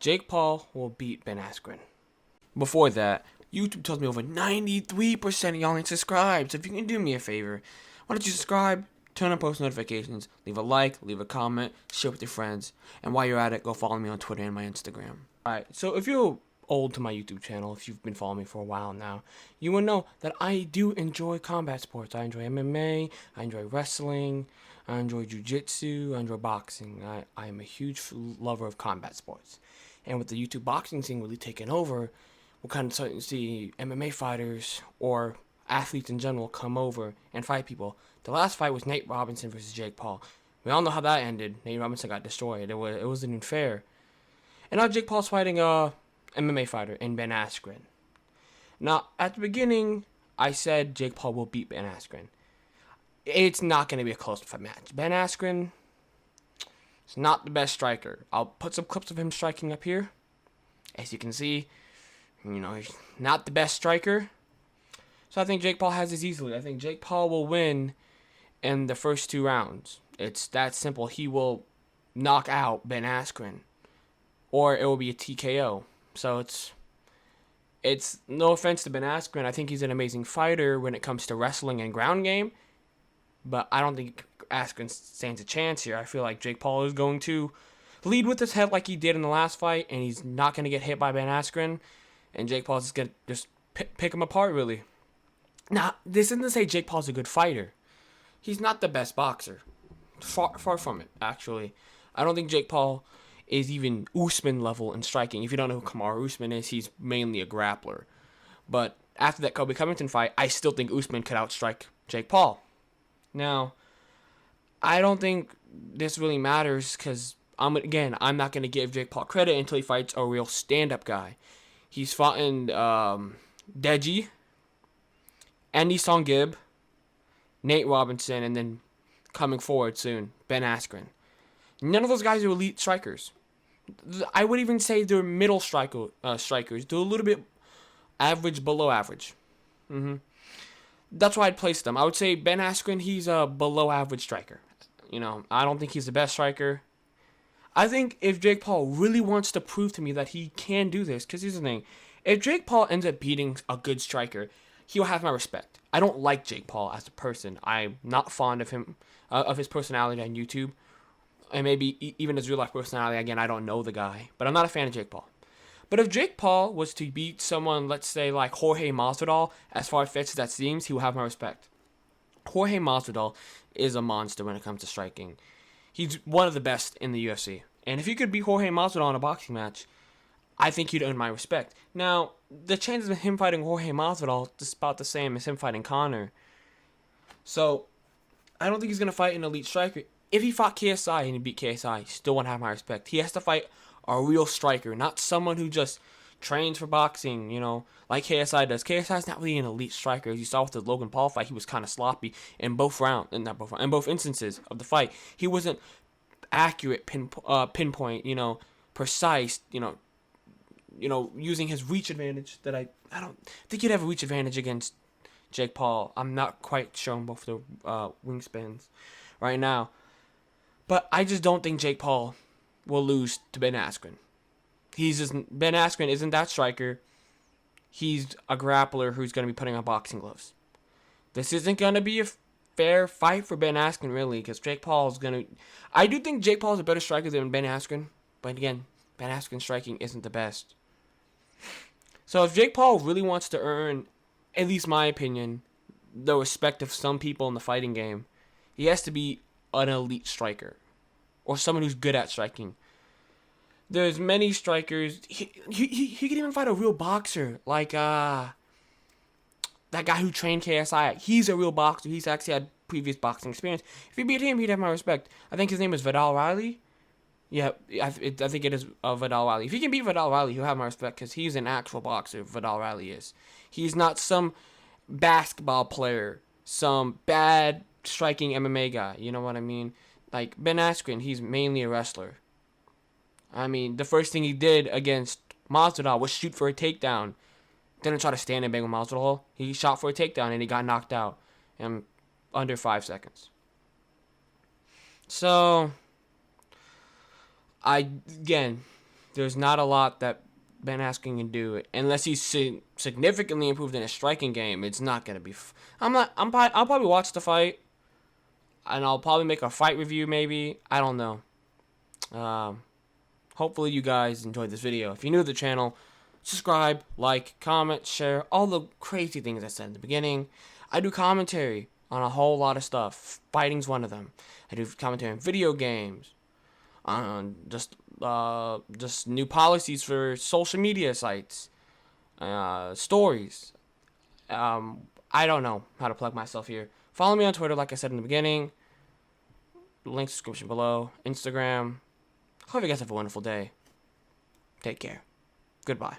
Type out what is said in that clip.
Jake Paul will beat Ben Askren. Before that, YouTube tells me over 93% of y'all ain't subscribed. So if you can do me a favor, why don't you subscribe, turn on post notifications, leave a like, leave a comment, share with your friends, and while you're at it, go follow me on Twitter and my Instagram. Alright, so if you're old to my YouTube channel, if you've been following me for a while now, you will know that I do enjoy combat sports. I enjoy MMA, I enjoy wrestling, I enjoy jiu-jitsu, I enjoy boxing. I am a huge lover of combat sports. And with the YouTube boxing scene really taking over, we're kind of starting to see MMA fighters or athletes in general come over and fight people. The last fight was Nate Robinson versus Jake Paul. We all know how that ended. Nate Robinson got destroyed. It wasn't even fair. And now Jake Paul's fighting a MMA fighter in Ben Askren. Now, at the beginning, I said Jake Paul will beat Ben Askren. It's not going to be a close fight match. Ben Askren is not the best striker. I'll put some clips of him striking up here. As you can see, he's not the best striker. So I think Jake Paul has this easily. I think Jake Paul will win in the first 2 rounds. It's that simple. He will knock out Ben Askren. Or it will be a TKO. So it's no offense to Ben Askren. I think he's an amazing fighter when it comes to wrestling and ground game. But I don't think Askren stands a chance here. I feel like Jake Paul is going to lead with his head like he did in the last fight. And he's not going to get hit by Ben Askren. And Jake Paul's just going to just pick him apart, really. Now, this isn't to say Jake Paul's a good fighter. He's not the best boxer. Far from it, actually. I don't think Jake Paul is even Usman level in striking. If you don't know who Kamaru Usman is, he's mainly a grappler. But after that Kobe Covington fight, I still think Usman could outstrike Jake Paul. Now, I don't think this really matters because, I'm not going to give Jake Paul credit until he fights a real stand-up guy. He's fought in Deji, Andy Songib, Nate Robinson, and then coming forward soon, Ben Askren. None of those guys are elite strikers. I would even say they're middle strikers. They're a little bit average, below average. That's why I'd place them. I would say Ben Askren, he's a below average striker. I don't think he's the best striker. I think if Jake Paul really wants to prove to me that he can do this, because here's the thing. If Jake Paul ends up beating a good striker, he'll have my respect. I don't like Jake Paul as a person. I'm not fond of him, of his personality on YouTube. And maybe even his real life personality. Again, I don't know the guy. But I'm not a fan of Jake Paul. But if Jake Paul was to beat someone, let's say like Jorge Masvidal, as far-fetched as that seems, he will have my respect. Jorge Masvidal is a monster when it comes to striking. He's one of the best in the UFC. And if you could beat Jorge Masvidal in a boxing match, I think you'd earn my respect. Now, the chances of him fighting Jorge Masvidal is about the same as him fighting Conor. So, I don't think he's going to fight an elite striker. If he fought KSI and he beat KSI, he still won't have my respect. He has to fight a real striker, not someone who just trains for boxing, like KSI does. KSI's not really an elite striker. As you saw with the Logan Paul fight, he was kind of sloppy in both instances of the fight. He wasn't accurate, pinpoint, precise, using his reach advantage that I don't think he'd have a reach advantage against Jake Paul. I'm not quite sure on both the wingspans right now. But I just don't think Jake Paul will lose to Ben Askren. Ben Askren isn't that striker. He's a grappler who's going to be putting on boxing gloves. This isn't going to be a fair fight for Ben Askren, really, because Jake Paul is going to... I do think Jake Paul is a better striker than Ben Askren. But again, Ben Askren's striking isn't the best. So if Jake Paul really wants to earn, at least my opinion, the respect of some people in the fighting game, he has to be an elite striker. Or someone who's good at striking. There's many strikers. He could even fight a real boxer. Like that guy who trained KSI. He's a real boxer. He's actually had previous boxing experience. If he beat him, he'd have my respect. I think his name is Vidal Riley. Yeah, I think it is Vidal Riley. If he can beat Vidal Riley, he'll have my respect because he's an actual boxer. Vidal Riley is. He's not some basketball player, some bad striking MMA guy. You know what I mean? Like Ben Askren, he's mainly a wrestler. I mean, the first thing he did against Masvidal was shoot for a takedown. Didn't try to stand and bang with Masvidal. He shot for a takedown and he got knocked out in under 5 seconds. So, there's not a lot that Ben Askren can do unless he's significantly improved in his striking game. It's not gonna be. I'll probably watch the fight, and I'll probably make a fight review. Maybe, I don't know. Hopefully you guys enjoyed this video. If you're new to the channel, subscribe, like, comment, share, all the crazy things I said in the beginning. I do commentary on a whole lot of stuff. Fighting's one of them. I do commentary on video games, on just new policies for social media sites, stories. I don't know how to plug myself here. Follow me on Twitter, like I said in the beginning. Link description below. Instagram. Hope you guys have a wonderful day. Take care. Goodbye.